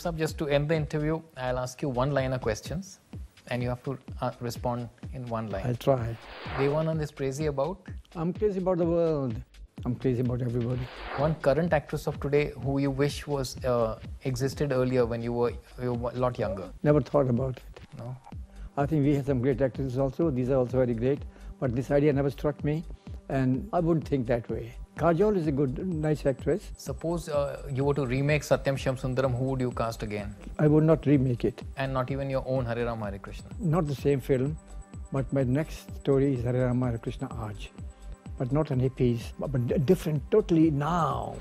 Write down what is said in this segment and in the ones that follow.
Saab, just to end the interview, I'll ask you one-liner questions and you have to respond in one line. I'll try. Devanand is crazy about? I'm crazy about the world. I'm crazy about everybody. One current actress of today who you wish was existed earlier when you were a lot younger? Never thought about it. No? I think we have some great actresses also. These are also very great. But this idea never struck me. And I wouldn't think that way. Kajol is a good, nice actress. Suppose you were to remake Satyam Shyamsundaram, who would you cast again? I would not remake it. And not even your own Hare Rama Hare Krishna? Not the same film, but my next story is Hare Rama Hare Krishna Aaj. But not an piece, but different, totally now,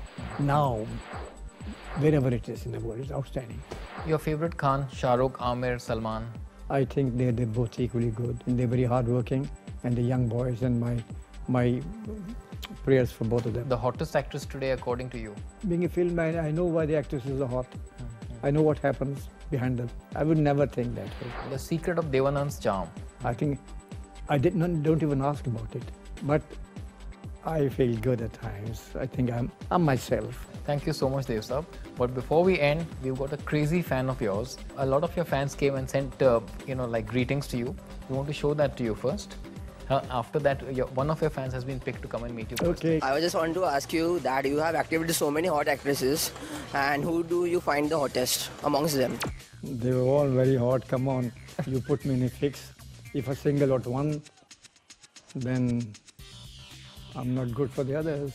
wherever it is in the world, it's outstanding. Your favorite Khan, Shah Rukh, Amir, Salman? I think they're both equally good. And they're very hardworking, and the young boys, and my prayers for both of them. The hottest actress today according to you? Being a film, I know why the actresses are hot. I know what happens behind them. I would never think that way. The secret of Devanand's charm? I think I don't even ask about it. But I feel good at times. I think I'm myself. Thank you so much, Dev Saab. But before we end, we've got a crazy fan of yours. A lot of your fans came and sent, like greetings to you. We want to show that to you first. After that, one of your fans has been picked to come and meet you personally. Okay. I just want to ask you that you have acted with so many hot actresses, and who do you find the hottest amongst them? They were all very hot. Come on, you put me in a fix. If I single out one, then I'm not good for the others.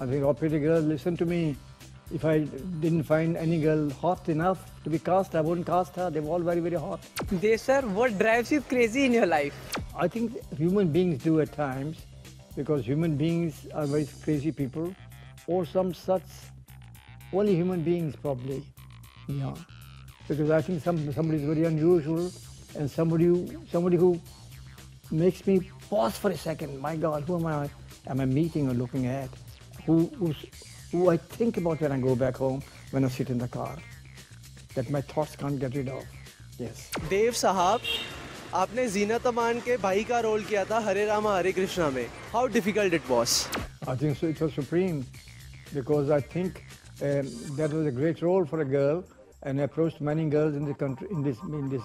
I think all pretty girls, listen to me. If I didn't find any girl hot enough to be cast, I wouldn't cast her. They were all very, very hot. Dev sir, what drives you crazy in your life? I think human beings do at times, because human beings are very crazy people, or some such, only human beings probably, yeah. Because I think somebody is very unusual, and somebody who makes me pause for a second. My God, who am I meeting or looking at? Who I think about when I go back home, when I sit in the car, that my thoughts can't get rid of. Yes. देव साहब, आपने जीनत अमान के भाई का role किया था हरे रामा हरे कृष्णा में. How difficult it was? I think so. It was supreme, because I think that was a great role for a girl, and I approached many girls in the country, in this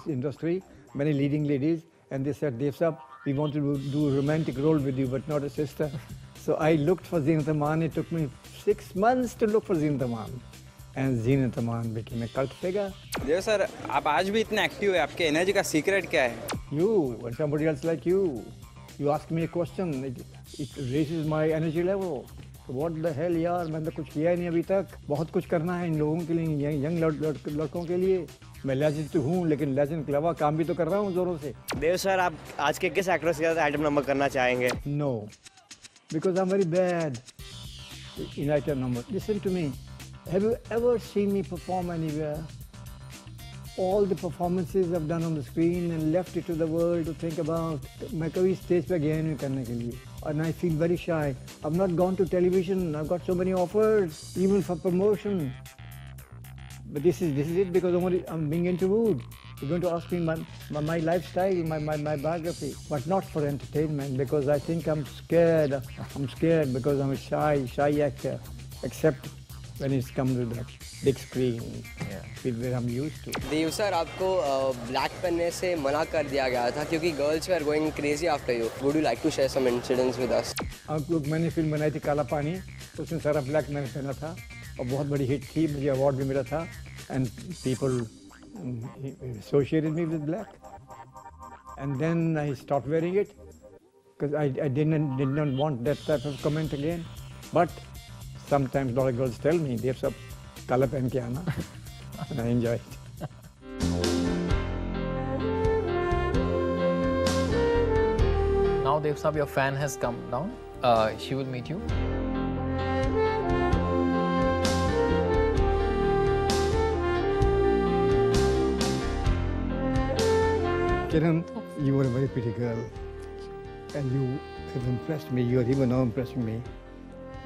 industry, many leading ladies, and they said, Dev Saab, we want to do a romantic role with you, but not a sister. So I looked for Zeenat Aman. It took me 6 months to look for Zeenat Aman. And Zeenat Aman became a cult figure. Dev sir, आप आज भी इतने active है, आपके energy का secret क्या है? You and somebody else like you. You ask me a question, it raises my energy level. So what the hell यार, मैंने कुछ किया ही नहीं अभी तक. बहुत कुछ करना है इन लोगों के लिए, यंग लड़कों के लिए. मैं लेजेंड तो हूँ, लेकिन लेजेंड के अलावा काम भी तो कर रहा हूँ जोरों से. देव सर, आप आज के किस एक्ट्रेस के साथ आइटम नंबर करना चाहेंगे? No, because I'm very bad in item number. Listen to me. Have you ever seen me perform anywhere? All the performances I've done on the screen and left it to the world to think about. मैं कभी stage पे गया नहीं करने के लिए. And I feel very shy. I've not gone to television. I've got so many offers, even for promotion. But this is it, because I'm being interviewed. You're going to ask me my lifestyle, my biography, but not for entertainment, because I think I'm scared. I'm scared because I'm a shy actor, except when it's come to the big screen, where I'm used to. Dev sir, आपको black पहनने से मना कर दिया गया था क्योंकि girls were going crazy after you. Would you like to share some incidents with us? मैंने फिल्म बनाई थी काला पानी, तो उसमें सारा ब्लैक मैंने पहना था, और बहुत बड़ी हिट थी, मुझे अवार्ड भी मिला था, and people associated me with black. And then I stopped wearing it, because I did not want that type of comment again. But sometimes a lot of girls tell me, Dev Saab, kala pehen ke aana. And I enjoy it. Now, Dev Saab, your fan has come down. She will meet you. Kiran, you were a very pretty girl, and you have impressed me. You are even now impressing me.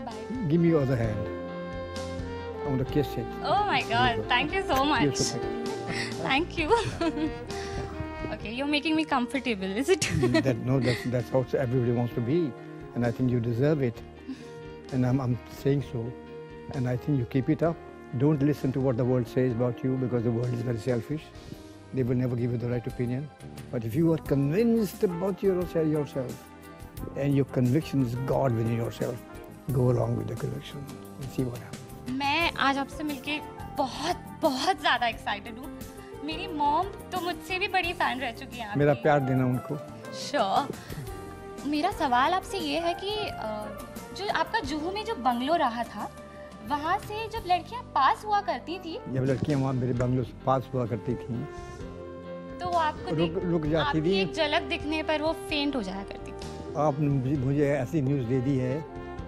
Bye. Give me your other hand. I want to kiss it. Oh my God, thank you so much. You're so pretty. Thank you. Okay, you're making me comfortable, is it? That's how everybody wants to be, and I think you deserve it. And I'm saying so, and I think you keep it up. Don't listen to what the world says about you because the world is very selfish. They will never give you the right opinion. But if you are convinced about yourself and your conviction is God within yourself, go along with the conviction and see what happens. मैं आज आपसे मिलके बहुत ज़्यादा excited हूँ. मेरी mom तो मुझसे भी बड़ी फैन रह चुकी है. मेरा प्यार देना उनको. श्योर. मेरा सवाल आपसे ये है कि जो आपका जुहू में जो बंगलो रहा था, वहाँ से जब लड़कियाँ पास हुआ करती थी, जब लड़कियाँ वहाँ मेरे बंगलो से पास हुआ करती थी, तो वो आपको रुक जाती थी. एक झलक दिखने पर वो फेंट हो जाया करती थी. आपने मुझे ऐसी न्यूज़ दे दी है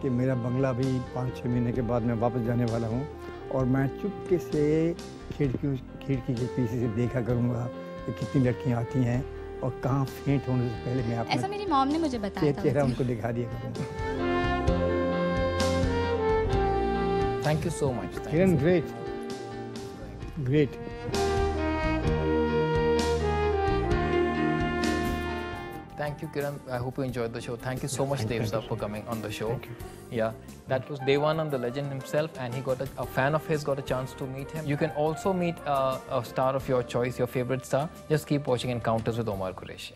कि मेरा बंगला भी 5-6 महीने के बाद मैं वापस जाने वाला हूँ और मैं चुपके से खिड़की के पीछे से देखा करूँगा कि कितनी लड़कियाँ आती हैं और कहाँ फेंट होने से पहले मैं ऐसा मेरी मॉम ने मुझे बताया था. चेहरा उनको दिखा दिया करूँगा. Thank you so much. Kiran, great. Thank you, Kiran. I hope you enjoyed the show. Thank you so much, Dev sir, for coming on the show. Thank you. Yeah, that was Devanand, the legend himself, and he got a fan of his got a chance to meet him. You can also meet a star of your choice, your favorite star. Just keep watching Encounters with Omar Qureshi.